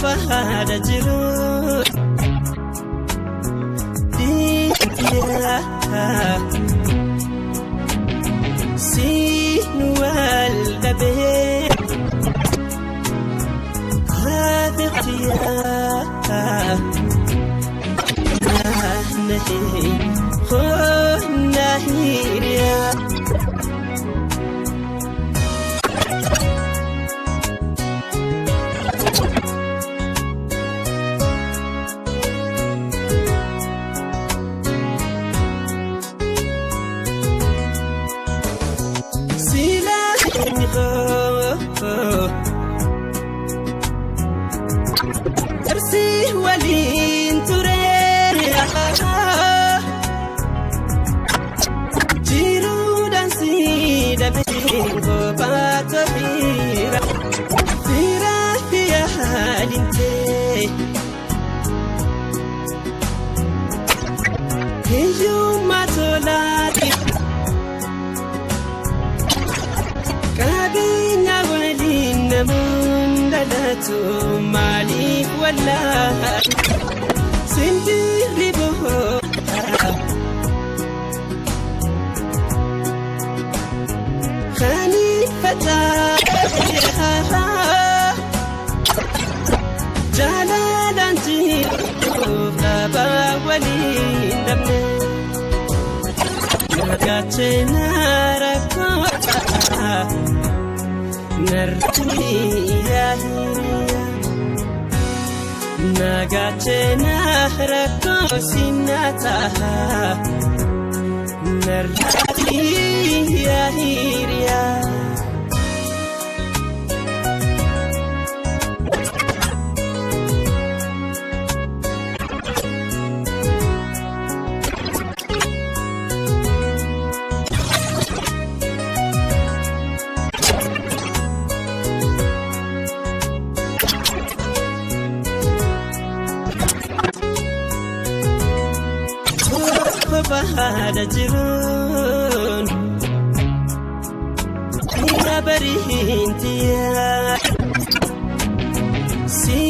bahada jiru dia sinwal dabe habiqtiya nahi khunahiriya Tersi walin turera jiru dan si dabingo pato fira fira fia halinte keju matolati kabinya walin mundalatu malik wala sindiri boho khani fata jalalan jiru baba walin damne nagachena rakota nartiya nagachena rakko sinata nartiya hiriya bahada jirun ya bari hintiya si